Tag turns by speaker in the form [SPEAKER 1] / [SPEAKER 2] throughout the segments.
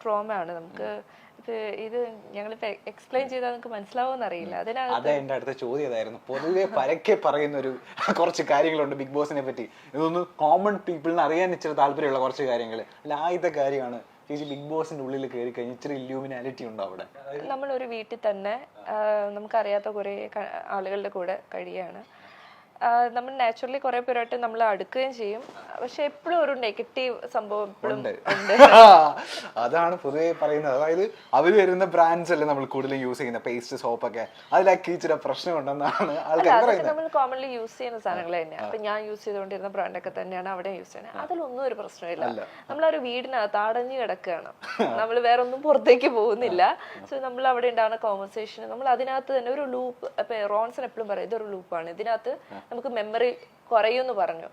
[SPEAKER 1] Trauma ആണ്. നമുക്ക് ഇത് ഞങ്ങളിപ്പോ എക്സ്പ്ലെയിൻ ചെയ്താൽ നിങ്ങൾക്ക് മനസ്സിലാവുമെന്ന് അറിയില്ല.
[SPEAKER 2] അതെ, എന്റെ അടുത്ത ചോദ്യം അതായിരുന്നു. പൊതുവെ പരക്കെ പറയുന്ന ഒരു കുറച്ച് കാര്യങ്ങളുണ്ട് ബിഗ് ബോസിനെ പറ്റി. ഇതൊന്ന് കോമൺ പീപ്പിളിന് അറിയാൻ ഇച്ചിരി താല്പര്യമുള്ള കുറച്ച് കാര്യങ്ങൾ. അല്ല, ആദ്യത്തെ കാര്യമാണ് ചേച്ചി ബിഗ് ബോസിന്റെ ഉള്ളിൽ കയറി കഴിഞ്ഞ് ഇച്ചിരി ഇല്യൂമിനാലിറ്റി ഉണ്ടോ അവിടെ?
[SPEAKER 1] നമ്മളൊരു വീട്ടിൽ തന്നെ നമുക്കറിയാത്ത കുറെ ആളുകളുടെ കൂടെ കഴിയാണ്. നമ്മൾ നാച്ചുറലി കുറെ പേരായിട്ട് നമ്മൾ അടുക്കുകയും ചെയ്യും. പക്ഷെ എപ്പോഴും ഒരു നെഗറ്റീവ് സംഭവം എപ്പോഴും ഉണ്ട്.
[SPEAKER 2] അതാണ് പൊതുവെ പറയുന്നത്. അതായത് അവര് വരുന്ന ബ്രാൻഡ്സ് അല്ലേ നമ്മൾ കൂടുതലും യൂസ് ചെയ്യുന്ന പേസ്റ്റ് സോപ്പ് ഒക്കെ, അതിലൊക്കെ ഇച്ചിരി പ്രശ്നമുണ്ടെന്നാണ് ആൾക്കാർ പറയുന്നത്.
[SPEAKER 1] നമ്മൾ കോമൺലി യൂസ് ചെയ്യുന്ന സാധനങ്ങൾ തന്നെയാണ്. അപ്പൊ ഞാൻ യൂസ് ചെയ്തുകൊണ്ടിരുന്ന ബ്രാൻഡൊക്കെ തന്നെയാണ് അവിടെ യൂസ് ചെയ്യുന്നത്. അതിലൊന്നും ഒരു പ്രശ്നമില്ല. നമ്മളൊരു വീടിനകത്ത് അടഞ്ഞു കിടക്കുകയാണ്, നമ്മൾ വേറെ ഒന്നും പുറത്തേക്ക് പോകുന്നില്ല. സോ നമ്മൾ അവിടെ ഉണ്ടാകുന്ന കോൺവെർസേഷൻ നമ്മൾ അതിനകത്ത് തന്നെ ഒരു ലൂപ്പ്. ഇപ്പൊ റോൺസൺ എപ്പോഴും പറയും ഇതൊരു ലൂപ്പാണ്, ഇതിനകത്ത് നമുക്ക് മെമ്മറി കുറയുമെന്ന് പറഞ്ഞു.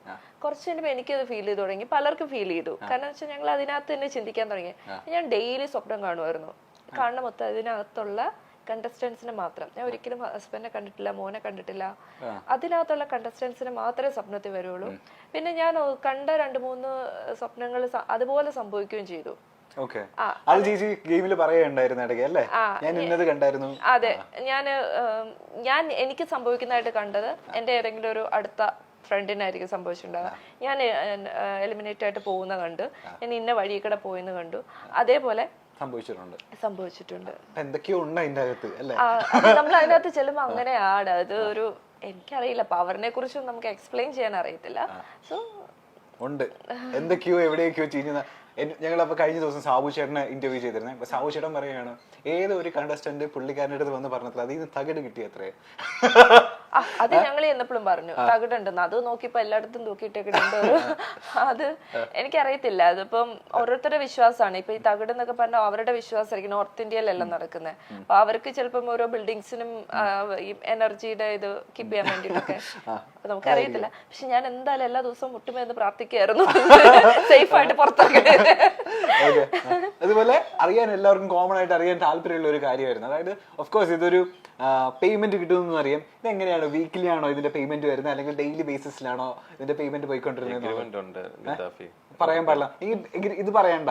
[SPEAKER 1] കുറച്ച് കഴിയുമ്പോൾ എനിക്കത് ഫീൽ ചെയ്ത് തുടങ്ങി, പലർക്കും ഫീൽ ചെയ്തു. കാരണം വെച്ചാൽ ഞങ്ങൾ അതിനകത്ത് തന്നെ ചിന്തിക്കാൻ തുടങ്ങി. ഞാൻ ഡെയിലി സ്വപ്നം കാണുമായിരുന്നു. കാണുന്ന മൊത്തം അതിനകത്തുള്ള കണ്ടസ്റ്റൻസിനെ മാത്രം. ഞാൻ ഒരിക്കലും ഹസ്ബൻഡിനെ കണ്ടിട്ടില്ല, മോനെ കണ്ടിട്ടില്ല. അതിനകത്തുള്ള കണ്ടസ്റ്റൻസിനെ മാത്രമേ സ്വപ്നത്തിൽ വരുള്ളൂ. പിന്നെ ഞാൻ കണ്ട 2-3 സ്വപ്നങ്ങൾ അതുപോലെ സംഭവിക്കുകയും ചെയ്തു. അതെ, ഞാൻ എനിക്ക് സംഭവിക്കുന്നതായിട്ട് കണ്ടത് എന്റെ ഏതെങ്കിലും ഒരു അടുത്ത ഫ്രണ്ടിനായിരിക്കും സംഭവിച്ചിട്ടുണ്ടാവുക. ഞാൻ എലിമിനേറ്റ് ആയിട്ട് പോകുന്ന കണ്ടു, ഞാൻ ഇന്ന വഴി കൂടെ പോയെന്ന് കണ്ടു. അതേപോലെ സംഭവിച്ചിട്ടുണ്ട്. നമ്മൾ അതിനകത്ത് ചെല്ലുമ്പോ അങ്ങനെയാണ്. അത് ഒരു എനിക്കറിയില്ല, പവറിനെ കുറിച്ചും നമുക്ക് എക്സ്പ്ലെയിൻ ചെയ്യാൻ അറിയത്തില്ല. സോ
[SPEAKER 2] ഉണ്ട് എന്തൊക്കെയോ എവിടെയൊക്കെയോ ചെയ്യുന്ന. ഞങ്ങളപ്പോ കഴിഞ്ഞ ദിവസം സാബു ചേട്ടനെ ഇന്റർവ്യൂ ചെയ്തിരുന്നത്. അപ്പൊ സാബു ചേട്ടൻ പറയുകയാണ്, ഏതോ ഒരു കണ്ടസ്റ്റന്റ് പുള്ളിക്കാരൻ്റെ അടുത്ത് വന്ന് പറഞ്ഞില്ല അതിൽ നിന്ന് തകിട് കിട്ടിയത്രേ.
[SPEAKER 1] അത് ഞങ്ങൾ എന്നപ്പോഴും പറഞ്ഞു തകിടുണ്ടെന്ന്. അത് നോക്കിയപ്പോ എല്ലായിടത്തും തൂക്കിയിട്ടേക്കിട്ടുണ്ട്. അത് എനിക്കറിയത്തില്ല. അതിപ്പം ഓരോരുത്തരുടെ വിശ്വാസമാണ്. ഇപ്പൊ ഈ തകിട് എന്നൊക്കെ പറഞ്ഞാൽ അവരുടെ വിശ്വാസമായിരിക്കും. നോർത്ത് ഇന്ത്യയിലെല്ലാം നടക്കുന്നത്. അപ്പൊ അവർക്ക് ചിലപ്പം ഓരോ ബിൽഡിങ്സിനും ഈ എനർജിയുടെ ഇത് കീപ്പ് ചെയ്യാൻ വേണ്ടിയിട്ടൊക്കെ. അപ്പൊ നമുക്കറിയത്തില്ല. പക്ഷെ ഞാൻ എന്തായാലും എല്ലാ ദിവസവും മുട്ടുമെന്ന് പ്രാർത്ഥിക്കായിരുന്നു സേഫ് ആയിട്ട് പുറത്തിറങ്ങി.
[SPEAKER 2] അതുപോലെ അറിയാൻ എല്ലാവർക്കും കോമൺ ആയിട്ട് അറിയാൻ താല്പര്യമുള്ള ഒരു കാര്യമായിരുന്നു. അതായത് ഓഫ് കോഴ്സ് ഇതൊരു പേയ്മെന്റ് കിട്ടുമെന്ന് അറിയാം. ഇതെങ്ങനെയാണ്, വീക്കിലി ആണോ ഇതിന്റെ പേയ്മെന്റ് വരുന്നത്, അല്ലെങ്കിൽ ഡെയിലി ബേസിസിലാണോ ഇതിന്റെ പേയ്മെന്റ് പോയിക്കൊണ്ടിരുന്നത്? പറയാൻ പാടില്ല, ഇത് പറയണ്ട.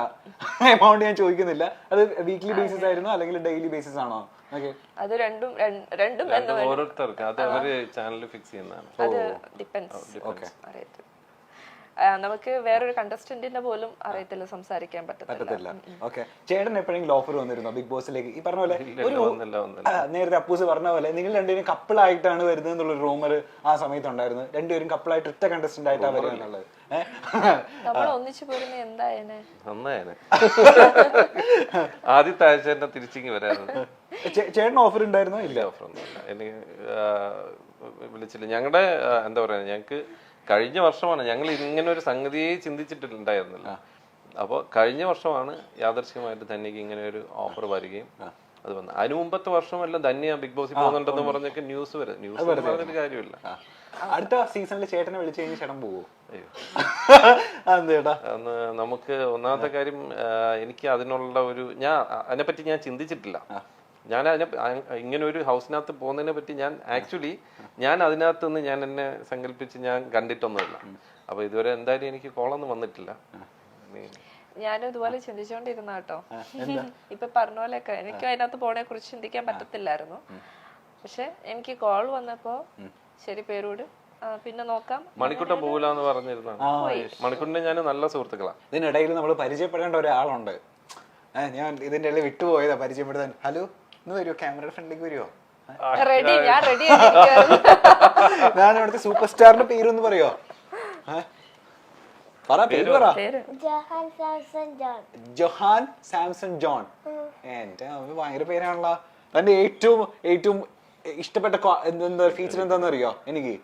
[SPEAKER 2] എമൗണ്ട് ഞാൻ ചോദിക്കുന്നില്ല. അത് വീക്ക്ലി ബേസിസ് ആയിരുന്നോ അല്ലെങ്കിൽ ഡെയിലി ബേസിസ് ആണോ?
[SPEAKER 1] അത് രണ്ടും
[SPEAKER 3] ഓരോരുത്തർക്ക് അത് അവര് ചാനൽ ഫിക്സ് ചെയ്യുന്നതാണ്.
[SPEAKER 1] അത് ഡിപ്പെൻഡ്സ്. നമുക്ക് വേറൊരു കണ്ടസ്റ്റന്റിന്റെ പോലും അറിയത്തില്ല, സംസാരിക്കാൻ പറ്റത്തില്ല.
[SPEAKER 2] ചേട്ടൻ എപ്പോഴെങ്കിലും ഓഫർ വന്നിരുന്നോ ബിഗ് ബോസിലേക്ക്? ഈ പറഞ്ഞ പോലെ നേരത്തെ അപ്പൂസ് പറഞ്ഞ പോലെ നിങ്ങൾ രണ്ടുപേരും കപ്പിളായിട്ടാണ് വരുന്നത് എന്നുള്ളൊരു റൂമർ ആ സമയത്ത് ഉണ്ടായിരുന്നു. രണ്ടുപേരും കപ്പിളായിട്ട് ഒറ്റ കണ്ടസ്റ്റന്റ് ആയിട്ടാണ് വരുക എന്നുള്ളത്.
[SPEAKER 3] ആദ്യത്തെ ആഴ്ച തന്നെ തിരിച്ചിങ്ങി വരായിരുന്നു.
[SPEAKER 2] ചേട്ടൻ ഓഫർ ഉണ്ടായിരുന്നോ?
[SPEAKER 3] ഇല്ല, ഓഫർ ഒന്നുമില്ല. എനിക്ക് വിളിച്ചില്ല. ഞങ്ങളുടെ എന്താ പറയാ, ഞങ്ങക്ക് കഴിഞ്ഞ വർഷമാണ് ഞങ്ങൾ ഇങ്ങനെ ഒരു സംഗതിയെ ചിന്തിച്ചിട്ടുണ്ടായിരുന്നില്ല. അപ്പോൾ കഴിഞ്ഞ വർഷമാണ് യാദർശികമായിട്ട് ധന്യക്ക് ഇങ്ങനെ ഒരു ഓഫർ വരികയും അത് വന്നു. അതിന് മുമ്പത്തെ വർഷമെല്ലാം ധന്യ ബിഗ് ബോസിൽ പോകുന്നുണ്ടെന്ന് പറഞ്ഞൊക്കെ ന്യൂസ് പറഞ്ഞൊരു കാര്യമില്ല.
[SPEAKER 2] അടുത്ത സീസണിൽ ചേട്ടനെ വിളിച്ചു കഴിഞ്ഞാൽ ചേട്ടൻ പോവോ?
[SPEAKER 3] നമുക്ക് ഒന്നാമത്തെ കാര്യം, എനിക്ക് അതിനുള്ള ഒരു അതിനെപ്പറ്റി ഞാൻ ചിന്തിച്ചിട്ടില്ല. ഞാൻ ഇങ്ങനെ ഒരു ഹൗസിനകത്ത് പോകുന്നതിനെ പറ്റി ഞാൻ അതിനകത്ത് നിന്ന് ഞാൻ എന്നെ സങ്കല്പിച്ച് ഞാൻ കണ്ടിട്ടൊന്നുമില്ല. അപ്പൊ ഇതുവരെ എന്തായാലും എനിക്ക് കോളൊന്നും വന്നിട്ടില്ല.
[SPEAKER 1] ഞാനും ഇതുപോലെ ചിന്തിച്ചോണ്ടിരുന്ന കേട്ടോ. ഇപ്പൊ പറഞ്ഞ പോലെയൊക്കെ എനിക്ക് അതിനകത്ത് പോണെ കുറിച്ച് ചിന്തിക്കാൻ പറ്റത്തില്ലായിരുന്നു. പക്ഷെ എനിക്ക് കോൾ വന്നപ്പോ ശരി പേരോട് പിന്നെ നോക്കാം.
[SPEAKER 3] മണിക്കുട്ടൻ പോകില്ലാന്ന് പറഞ്ഞിരുന്നാണ്. മണിക്കുട്ടനെ ഞാൻ നല്ല സുഹൃത്തുക്കളാണ്.
[SPEAKER 2] ഇതിനിടയിൽ നമ്മൾ പരിചയപ്പെടേണ്ട ഒരാളുണ്ട്. ഞാൻ ഇതിന്റെ ഇടയിൽ വിട്ടുപോയതാ പരിചയപ്പെടുത്താൻ. ഹലോ, ഒന്ന് വരുമോ? ക്യാമറയുടെ ഫ്രണ്ടിലേക്ക് വരുമോ? ഞാൻ ഇവിടുത്തെ സൂപ്പർ സ്റ്റാറിന്റെ പേരൊന്ന് പറയോ? Johan Samson John. എന്റെ ഭയങ്കര പേരാണല്ലോ. തന്റെ ഏറ്റവും ഇഷ്ടപ്പെട്ട എന്താ ഫീച്ചർ എന്താന്ന് അറിയോ എനിക്ക്?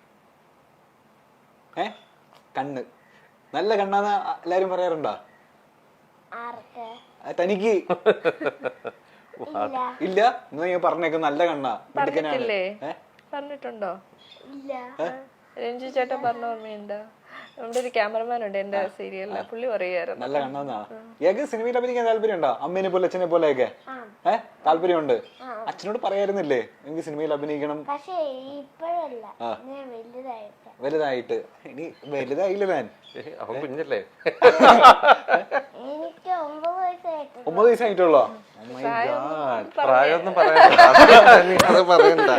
[SPEAKER 2] കണ്ണ്. നല്ല കണ്ണാന്ന് എല്ലാരും പറയാറുണ്ടോ? തനിക്ക് ഇല്ല? എന്നാ ഞാൻ പറഞ്ഞേക്കും നല്ല കണ്ണാ.
[SPEAKER 1] പറഞ്ഞിട്ടുണ്ടോ? രഞ്ജു ചേട്ടൻ പറഞ്ഞ ഓർമ്മയുണ്ടോ? നമ്മുടെ ഒരു ക്യാമറമാൻ ഉണ്ട് എന്റെ സീരിയലില്, പുള്ളി പറയുമായിരുന്നു.
[SPEAKER 2] നല്ല കണ്ണെന്നാണ്. ഏക സിനിമയിൽ അഭിനയിക്കാൻ താല്പര്യം ഉണ്ടോ? അമ്മേനെ പോലെ അച്ഛനെ പോലെയൊക്കെ താല്പര്യമുണ്ട്. അച്ഛനോട് പറയായിരുന്നില്ലേ എനിക്ക് സിനിമയിൽ അഭിനയിക്കണം?
[SPEAKER 4] പക്ഷേ ഇപ്പോഴല്ല,
[SPEAKER 2] വലുതായിട്ട്. ഇനി വലുതായില്ല ഞാൻ.
[SPEAKER 3] അവൻ കുഞ്ഞല്ലേ?
[SPEAKER 4] എനിക്ക് 9 വയസ്സായിട്ട്.
[SPEAKER 2] 9 വയസ്സായിട്ടുള്ളോ?
[SPEAKER 3] പ്രായമൊന്നും പറയണ്ട. അത് പറയണ്ട.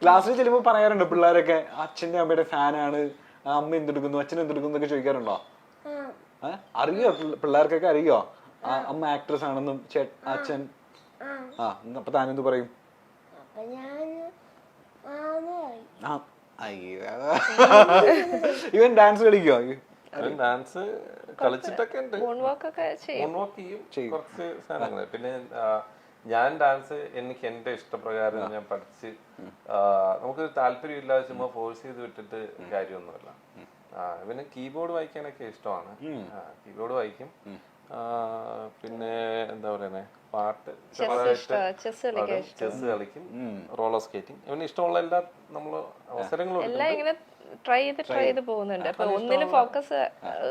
[SPEAKER 2] ക്ലാസ്സിൽ ചെല്ലുമ്പോ പറയാറുണ്ട് പിള്ളേരൊക്കെ അച്ഛന്റെ അമ്മയുടെ ഫാനാണ്, അമ്മ എന്തെടുക്കുന്നു അച്ഛൻ എന്തെടുക്കുന്നു എന്നൊക്കെ ചോദിക്കാറുണ്ടോ? അറിയോ പിള്ളേർക്കൊക്കെ അറിയോ അമ്മ ആക്ട്രസ് ആണെന്നും അച്ഛൻ? അപ്പൊ താനെന്ത് പറയും? ഇവൻ ഡാൻസ് കളിക്കോ?
[SPEAKER 3] ഡാൻസ് കളിച്ചിട്ടൊക്കെ ഉണ്ട്,
[SPEAKER 1] ചെയ്യും.
[SPEAKER 3] കുറച്ച് സാധനങ്ങൾ. പിന്നെ ഞാൻ ഡാൻസ് എനിക്ക് എന്റെ ഇഷ്ടപ്രകാരം ഞാൻ പഠിച്ച്, നമുക്ക് താല്പര്യം ഇല്ലാതെ ചുമ്മാ ഫോഴ്സ് ചെയ്ത് വിട്ടിട്ട് കാര്യമൊന്നുമില്ല. പിന്നെ കീബോർഡ് വായിക്കാനൊക്കെ ഇഷ്ടമാണ്. കീബോർഡ് വായിക്കും. പിന്നെ എന്താ പറയുന്നേ, പാട്ട് ചെസ് കളിക്കും, റോളർ സ്കേറ്റിംഗ്, ഇവന് ഇഷ്ടമുള്ള എല്ലാ നമ്മള് അവസരങ്ങളും
[SPEAKER 1] ട്രൈ ചെയ്ത് പോകുന്നുണ്ട്. അപ്പൊ ഒന്നിനും ഫോക്കസ്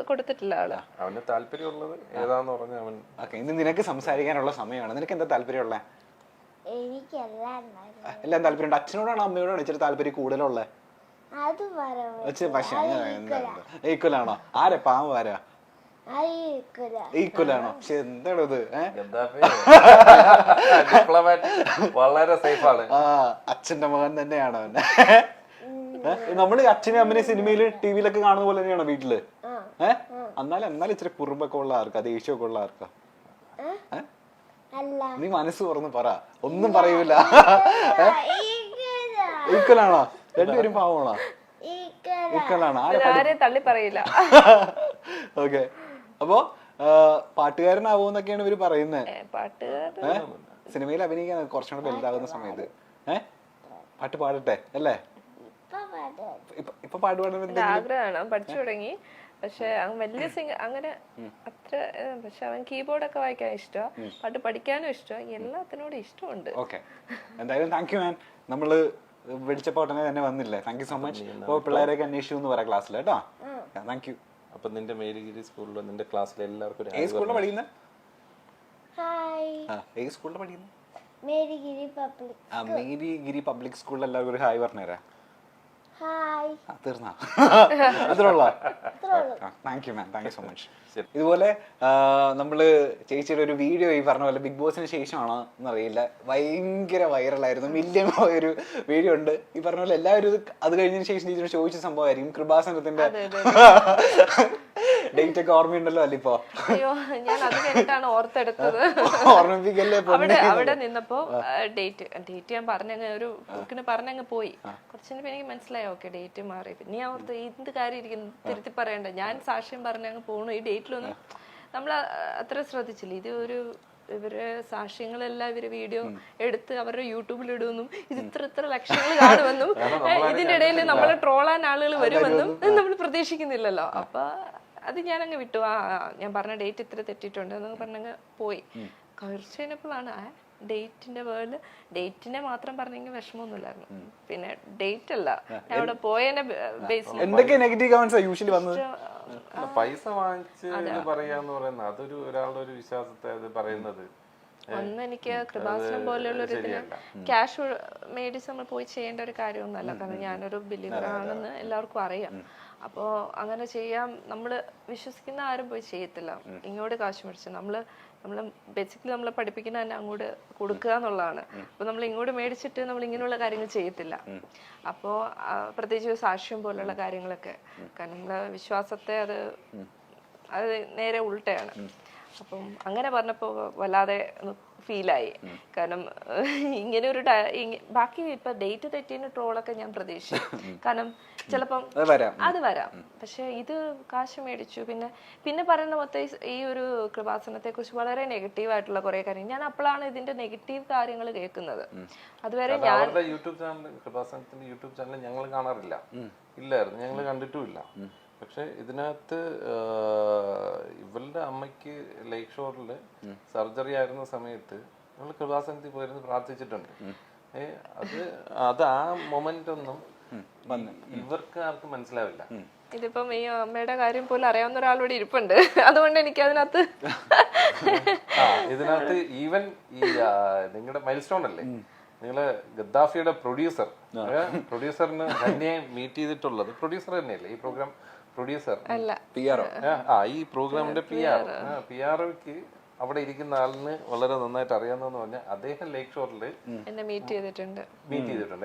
[SPEAKER 1] കൊടുത്തിട്ടില്ല ആള്.
[SPEAKER 3] അവന് താല്പര്യമുള്ളത് ഏതാന്ന് പറഞ്ഞ അവൻ.
[SPEAKER 2] ഇന്ന് നിനക്ക് സംസാരിക്കാനുള്ള സമയമാണ്. നിനക്ക് എന്താ താല്പര്യമുള്ള? എല്ലാം താല്പര്യമുണ്ട്. അച്ഛനോടാണോ അമ്മയോടാണോ ഇച്ചിരി താല്പര്യം കൂടുതലുള്ള? ഈക്വലാണോ? ആരാ പാവം? ആരാ ഈക്വലാണോ? പക്ഷെ എന്താണ് ഇത്?
[SPEAKER 3] വളരെ സേഫ് ആണ്.
[SPEAKER 2] അച്ഛന്റെ മകൻ തന്നെയാണോ? നമ്മള് അച്ഛനെ അമ്മനെ സിനിമയില് ടിവിയിലൊക്കെ കാണുന്ന പോലെ തന്നെയാണോ വീട്ടില്? എന്നാലും ഇച്ചിരി കുറുമ്പൊക്കെ ഉള്ള ആർക്കാ, ദേഷ്യമൊക്കെ ഉള്ള ആർക്കാ? നീ മനസ്സ് തുറന്ന് പറ, ഒന്നും പറയൂല. ഈക്വലാണോ? രണ്ടുപേരും പാവമാണോ? ഈക്വലാണോ?
[SPEAKER 1] ആരെയും തള്ളി പറയില്ല.
[SPEAKER 2] ഓക്കെ. അപ്പൊ പാട്ടുകാരനാവൂന്നൊക്കെയാണ് ഇവര് പറയുന്നത്. സിനിമയിൽ അഭിനയിക്കാൻ കുറച്ചുകൂടെ വലുതാകുന്ന സമയത്ത് പാട്ട് പാടട്ടെ അല്ലേ? ഇപ്പൊ പാട്ട് പാടുന്ന
[SPEAKER 1] ആഗ്രഹമാണ്, പഠിച്ചു തുടങ്ങി. പക്ഷെ വലിയ സിംഗർ അങ്ങനെ അത്ര. പക്ഷെ അവൻ കീബോർഡൊക്കെ വായിക്കാൻ ഇഷ്ടമാണ്, പാട്ട് പഠിക്കാനും ഇഷ്ടമാണ്, എല്ലാത്തിനോടും ഇഷ്ടമുണ്ട്.
[SPEAKER 2] ഓക്കെ. എന്തായാലും താങ്ക് യു മാൻ. നമ്മള് വിളിച്ചപ്പോ ഉടനെ തന്നെ വന്നില്ലേ? Thank you so much. അപ്പൊ പിള്ളേരൊക്കെ അന്വേഷിച്ചു എന്ന് പറയാം ക്ലാസ്സിൽ കേട്ടോ. Thank you.
[SPEAKER 3] അപ്പൊ നിന്റെ മേരിഗിരി സ്കൂളിൽ നിന്റെ ക്ലാസ്സിലെ എല്ലാവർക്കും
[SPEAKER 2] ഏത് സ്കൂളിലാണ് പഠിക്കുന്നത്? ഏത് സ്കൂളിലാണ് പഠിക്കുന്നത്? മേരിഗിരി പബ്ലിക് സ്കൂളിൽ എല്ലാവർക്കും ഒരു ഹായ് പറഞ്ഞുതരാം. തീർന്നാ? അത്രയുള്ള. Thank you ma'am, thank you so much. ഇതുപോലെ നമ്മള് ചേച്ചിയുടെ ഒരു വീഡിയോ ഈ പറഞ്ഞ പോലെ ബിഗ് ബോസിന് ശേഷമാണോ എന്നറിയില്ല, ഭയങ്കര വൈറലായിരുന്നു, മില്യൺ ഒരു വീഡിയോ ഉണ്ട്. ഈ പറഞ്ഞ പോലെ എല്ലാവരും അത് കഴിഞ്ഞതിന് ശേഷം ചേച്ചിയോട് ചോദിച്ച സംഭവമായിരിക്കും കൃപാസനത്തിന്റെ ഡേറ്റ് ഒക്കെ ഓർമ്മയുണ്ടല്ലോ അല്ല? ഇപ്പൊ
[SPEAKER 1] അയ്യോ, ഞാൻ അത് കഴിഞ്ഞിട്ടാണ് ഓർത്തെടുത്തത്.
[SPEAKER 2] ഓർമ്മിപ്പിക്കല്ലേ?
[SPEAKER 1] അവിടെ നിന്നപ്പോ ഡേറ്റ് ഞാൻ പറഞ്ഞങ്ങ് ഒരു പറഞ്ഞങ്ങ് പോയി. കുറച്ചിന് എനിക്ക് മനസ്സിലായി, ഓക്കെ ഡേറ്റ് മാറി. പിന്നെ ഞാൻ ഓർത്ത് എന്ത് കാര്യം ഇരിക്കുന്നു, തിരുത്തി പറയണ്ട, ഞാൻ സാക്ഷ്യം പറഞ്ഞങ്ങ് പോണു. ഈ ഡേറ്റിലൊന്നും നമ്മൾ അത്ര ശ്രദ്ധിച്ചില്ല. ഇത് ഇവര് സാക്ഷ്യങ്ങളെല്ലാം ഇവര് വീഡിയോ എടുത്ത് അവരുടെ യൂട്യൂബിൽ ഇടുമെന്നും ഇത് ഇത്ര ലക്ഷങ്ങൾ കാണുമെന്നും ഇതിന്റെ ഇടയിൽ നമ്മളെ ട്രോളാൻ ആളുകൾ വരുമെന്നും നമ്മൾ പ്രതീക്ഷിക്കുന്നില്ലല്ലോ. അപ്പൊ അത് ഞാനങ്ങ് വിട്ടു. ഞാൻ പറഞ്ഞ ഡേറ്റ് ഇത്ര തെറ്റിയിട്ടുണ്ട് എന്നൊക്കെ പറഞ്ഞങ്ങ് പോയി. കുറച്ച് കഴിഞ്ഞപ്പോഴാണ് ഡേറ്റിന്റെ വേൾഡ്. ഡേറ്റിനെ മാത്രം പറഞ്ഞെങ്കിൽ വിഷമമൊന്നുമില്ലായിരുന്നു. പിന്നെ ഡേറ്റ് അല്ല, ഞാൻ അവിടെ പോയതിന്റെ ബേസിൽ
[SPEAKER 2] എന്തൊക്കെ നെഗറ്റീവ് കമന്റ്സ് യൂഷ്വലി വന്നത്?
[SPEAKER 3] പൈസ വാങ്ങിച്ച് പറയാന്ന് പറയുന്നത് അതൊരു ഒരാളുടെ ഒരു വിശ്വാസത്തെ അത് പറയുന്നത്.
[SPEAKER 1] ഒന്ന് എനിക്ക് കൃപാസനം പോലെയുള്ള ഒരു ഇതിന് ക്യാഷ് മേടിച്ച് നമ്മൾ പോയി ചെയ്യേണ്ട ഒരു കാര്യമൊന്നുമല്ല. കാരണം ഞാനൊരു ബിലീവർ ആണെന്ന് എല്ലാവർക്കും അറിയാം. അപ്പോ അങ്ങനെ ചെയ്യാൻ നമ്മള് വിശ്വസിക്കുന്ന ആരും പോയി ചെയ്യത്തില്ല. ഇങ്ങോട്ട് കാശ് മേടിച്ച് നമ്മള് ബേസിക്കലി നമ്മളെ പഠിപ്പിക്കുന്ന തന്നെ അങ്ങോട്ട് കൊടുക്കുക എന്നുള്ളതാണ്. അപ്പൊ നമ്മൾ ഇങ്ങോട്ട് മേടിച്ചിട്ട് നമ്മൾ ഇങ്ങനെയുള്ള കാര്യങ്ങൾ ചെയ്യത്തില്ല. അപ്പോ പ്രത്യേകിച്ച് സാക്ഷ്യം പോലുള്ള കാര്യങ്ങളൊക്കെ, കാരണം നമ്മളെ വിശ്വാസത്തെ അത് നേരെ ഉൾട്ടയാണ്. അപ്പം അങ്ങനെ പറഞ്ഞപ്പോ വല്ലാതെ ഫീലായി. കാരണം ഇങ്ങനെ ഒരു ബാക്കി ഇപ്പൊ ഡേറ്റ് തെറ്റിന് ട്രോളൊക്കെ ഞാൻ പ്രതീക്ഷിച്ചു. കാരണം ചിലപ്പം അത് വരാം. പക്ഷെ ഇത് കാശ് മേടിച്ചു. പിന്നെ പറയുന്ന മൊത്തം ഈ ഒരു കൃപാസനത്തെ കുറിച്ച് വളരെ നെഗറ്റീവ് ആയിട്ടുള്ള കുറെ കാര്യം. ഞാൻ അപ്പോഴാണ് ഇതിന്റെ നെഗറ്റീവ് കാര്യങ്ങൾ കേൾക്കുന്നത്. അതുവരെ ഞാൻ
[SPEAKER 3] യൂട്യൂബ് ചാനൽ, കൃപാസനത്തിന്റെ യൂട്യൂബ് ചാനൽ ഞങ്ങൾ കാണാറില്ല, ഇല്ലായിരുന്നു, ഞങ്ങൾ കണ്ടിട്ടുമില്ല. പക്ഷെ ഇതിനകത്ത് ഇവളുടെ അമ്മയ്ക്ക് ലേക്ക് ഷോറില് സർജറി ആയിരുന്ന സമയത്ത് നമ്മൾ കൃപാസനത്തിൽ പോയിരുന്നു പ്രാർത്ഥിച്ചിട്ടുണ്ട്. അത് ആ മൊമെന്റ് ഒന്നും ഇവർക്ക് ആർക്കും മനസ്സിലാവില്ല.
[SPEAKER 1] ഇതിപ്പം ഈ അമ്മയുടെ കാര്യം പോലും അറിയാവുന്ന ഒരാളിവിടെ ഇരിപ്പുണ്ട്, അതുകൊണ്ട് എനിക്ക് അതിനകത്ത്
[SPEAKER 3] ഇതിനകത്ത് ഈവൻ ഈ നിങ്ങളുടെ മൈൽ സ്റ്റോൺ അല്ലേ, നിങ്ങള് ഗദ്ദാഫിയുടെ പ്രൊഡ്യൂസറിന് തന്നെ മീറ്റ് ചെയ്തിട്ടുള്ളത് പ്രൊഡ്യൂസർ തന്നെയല്ലേ ഈ പ്രോഗ്രാം പ്രൊഡ്യൂസർ?
[SPEAKER 1] അല്ല,
[SPEAKER 3] ഈ പ്രോഗ്രാമിന്റെ PR അവിടെ ഇരിക്കുന്ന ആളിന് വളരെ നന്നായിട്ട് അറിയാവുന്ന പറഞ്ഞാൽ അദ്ദേഹം ലേക്ക് ഷോറിൽ
[SPEAKER 1] എന്നെ മീറ്റ് ചെയ്തിട്ടുണ്ട്.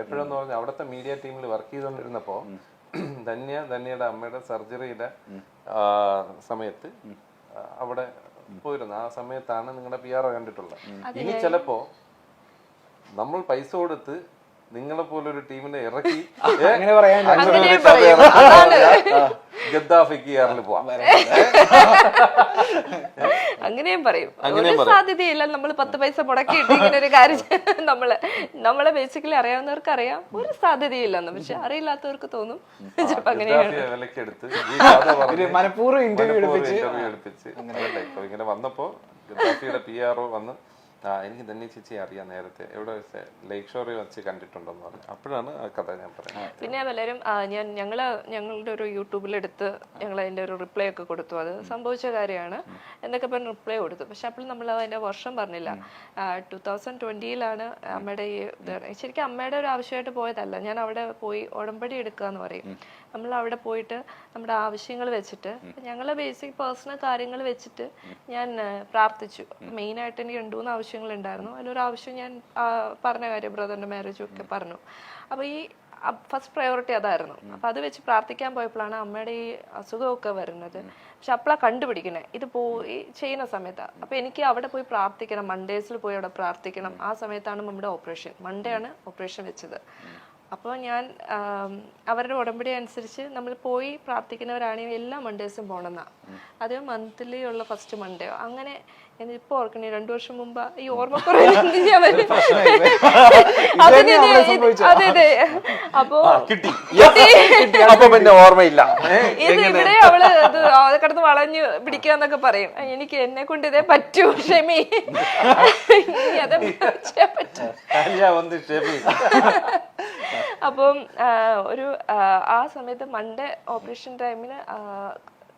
[SPEAKER 3] എപ്പോഴെന്ന് പറഞ്ഞാൽ അവിടുത്തെ മീഡിയ ടീമിൽ വർക്ക് ചെയ്തുകൊണ്ടിരുന്നപ്പോ ധന്യയുടെ അമ്മയുടെ സർജറിയുടെ സമയത്ത് അവിടെ പോയിരുന്നു. ആ സമയത്താണ് നിങ്ങളുടെ PR കണ്ടിട്ടുള്ളത്. ഇനി ചിലപ്പോ നമ്മൾ പൈസ കൊടുത്ത് നിങ്ങളെ പോലൊരു ടീമിനെ ഇറക്കി ഗദ്ദാഫിക്ക് കേരളിൽ പോവാം,
[SPEAKER 1] അങ്ങനെയും പറയും. ഒരു സാധ്യതയില്ല. നമ്മൾ 10 പൈസ മുടക്കിയിട്ട് ഇങ്ങനെ ഒരു കാര്യം നമ്മളെ ബേസിക്കലി അറിയാവുന്നവർക്ക് അറിയാം, ഒരു സാധ്യതയില്ലെന്ന്. പക്ഷെ അറിയില്ലാത്തവർക്ക് തോന്നും ചിലപ്പോ അങ്ങനെയാണ്.
[SPEAKER 2] മനഃപൂർവ്വം ഇന്റർവ്യൂ
[SPEAKER 3] എടുപ്പിച്ച് ഇങ്ങനെ വന്നപ്പോ ഗദ്ദാഫിയുടെ PR വന്ന് എനിക്ക് തന്നെ ചേച്ചി അറിയാം, നേരത്തെ എവിടെ ലേക്ക് ഷോറിൽ വെച്ച് കണ്ടിട്ടുണ്ടെന്ന് പറഞ്ഞു. അപ്പോഴാണ് ആ കഥ ഞാൻ പറയുന്നത്.
[SPEAKER 1] പിന്നെ പലരും ഞങ്ങളുടെ ഒരു യൂട്യൂബിലെടുത്ത് ഞങ്ങൾ അതിന്റെ ഒരു റിപ്ലൈ ഒക്കെ കൊടുത്തു. അത് സംഭവിച്ച കാര്യമാണ് എന്നൊക്കെ പറഞ്ഞ് റിപ്ലൈ കൊടുത്തു. പക്ഷെ അപ്പോൾ നമ്മൾ അതിന്റെ വർഷം പറഞ്ഞില്ല. 2020 അമ്മയുടെ ഈ ശരിക്കും അമ്മയുടെ ഒരു ആവശ്യമായിട്ട് പോയതല്ല. ഞാൻ അവിടെ പോയി ഉടമ്പടി എടുക്കുക എന്ന് പറയും. നമ്മൾ അവിടെ പോയിട്ട് നമ്മുടെ ആവശ്യങ്ങൾ വെച്ചിട്ട് ഞങ്ങളെ ബേസിക് പേഴ്സണൽ കാര്യങ്ങൾ വെച്ചിട്ട് ഞാൻ പ്രാർത്ഥിച്ചു. മെയിനായിട്ട് എനിക്ക് 2-3 ആവശ്യങ്ങൾ ഉണ്ടായിരുന്നു. അതിലൊരു ആവശ്യം ഞാൻ പറഞ്ഞ കാര്യം ബ്രദറിന്റെ മാരേജും ഒക്കെ പറഞ്ഞു. അപ്പോൾ ഈ ഫസ്റ്റ് പ്രയോറിറ്റി അതായിരുന്നു. അപ്പം അത് വെച്ച് പ്രാർത്ഥിക്കാൻ പോയപ്പോഴാണ് അമ്മയുടെ ഈ അസുഖമൊക്കെ വരുന്നത്. പക്ഷെ അപ്പോഴാണ് കണ്ടുപിടിക്കണേ ഇത് പോയി ചെയ്യുന്ന സമയത്താണ്. അപ്പം എനിക്ക് അവിടെ പോയി പ്രാർത്ഥിക്കണം, മൺഡേസിൽ പോയി അവിടെ പ്രാർത്ഥിക്കണം. ആ സമയത്താണ് നമ്മുടെ ഓപ്പറേഷൻ, മൺഡേ ആണ് ഓപ്പറേഷൻ വെച്ചത്. അപ്പോൾ ഞാൻ അവരുടെ ഉടമ്പടി അനുസരിച്ച് നമ്മൾ പോയി പ്രാർത്ഥിക്കുന്നവരാണെങ്കിൽ എല്ലാ മൺഡേസും പോകണമെന്നാണ്. അത് മന്ത്ലി ഉള്ള ഫസ്റ്റ് മൺഡേ അങ്ങനെ. ഇപ്പൊ ഓർക്കണേ 2 വർഷം മുമ്പ് ഈ ഓർമ്മക്കുറവ് അതെ അതെ. അപ്പൊ
[SPEAKER 3] പിന്നെ ഓർമ്മയില്ല.
[SPEAKER 1] ഇത് ഇവിടെ അവള് കിടന്ന് വളഞ്ഞു പിടിക്കാന്നൊക്കെ പറയും. എനിക്ക് എന്നെ കൊണ്ട് ഇതേ പറ്റൂ, ക്ഷമി, അതേ പറ്റൂ. അപ്പം ഒരു ആ സമയത്ത് മൺഡേ ഓപ്പറേഷൻ ടൈമിന്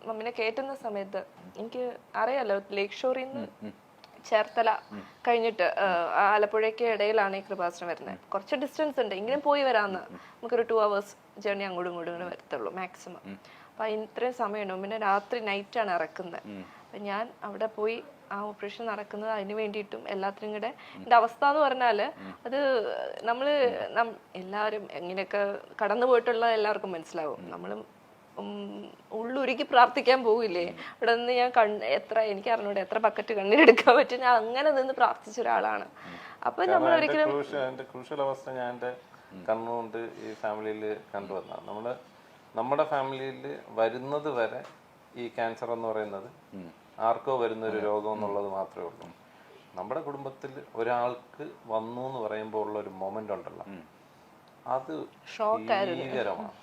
[SPEAKER 1] മമ്മിനെ കയറ്റുന്ന സമയത്ത് എനിക്ക് അറിയാലോ, ലേക്ക് ഷോറിൽ നിന്ന് ചേർത്തല കഴിഞ്ഞിട്ട് ആലപ്പുഴയ്ക്ക് ഇടയിലാണ് ഈ കൃപാസനം വരുന്നത്. കുറച്ച് ഡിസ്റ്റൻസ് ഉണ്ട്, ഇങ്ങനെ പോയി വരാമെന്ന്. നമുക്കൊരു 2 hours ജേർണി അങ്ങോട്ടും ഇങ്ങോട്ടും വരത്തുള്ളൂ മാക്സിമം. അപ്പം ഇത്രയും സമയമുണ്ട്. പിന്നെ രാത്രി നൈറ്റാണ് ഇറക്കുന്നത്. അപ്പം ഞാൻ അവിടെ പോയി ആ ഓപ്പറേഷൻ നടക്കുന്നത് അതിന് വേണ്ടിയിട്ടും എല്ലാത്തിനും കൂടെ. എൻ്റെ അവസ്ഥ എന്ന് പറഞ്ഞാൽ അത് എല്ലാവരും എങ്ങനെയൊക്കെ കടന്നു പോയിട്ടുള്ള എല്ലാവർക്കും മനസ്സിലാവും. നമ്മൾ ഉള്ളുരുക്കി പ്രാർത്ഥിക്കാൻ പോകില്ലേ, അവിടെ നിന്ന് ഞാൻ എനിക്ക് അറിഞ്ഞൂടെ എത്ര ബക്കറ്റ് കണ്ണീരെടുക്കാൻ പറ്റും. ഞാൻ അങ്ങനെ നിന്ന് പ്രാർത്ഥിച്ച ഒരാളാണ്. അപ്പൊ നമ്മൾ ഒരിക്കലും
[SPEAKER 3] ക്രൂഷ്യൽ അവസ്ഥ ഞാൻ എൻ്റെ കണ്ണുകൊണ്ട് ഈ ഫാമിലിയിൽ കണ്ടുവന്ന നമ്മുടെ ഫാമിലിയിൽ വരുന്നത് വരെ ഈ ക്യാൻസർ എന്ന് പറയുന്നത് ആർക്കോ വരുന്ന ഒരു രോഗം എന്നുള്ളത് മാത്രമേ ഉള്ളൂ. നമ്മുടെ കുടുംബത്തിൽ ഒരാൾക്ക് വന്നു എന്ന് പറയുമ്പോൾ ഉള്ള ഒരു മൊമെന്റ് ഉണ്ടല്ലോ, അത് ഭീകരമാണ്.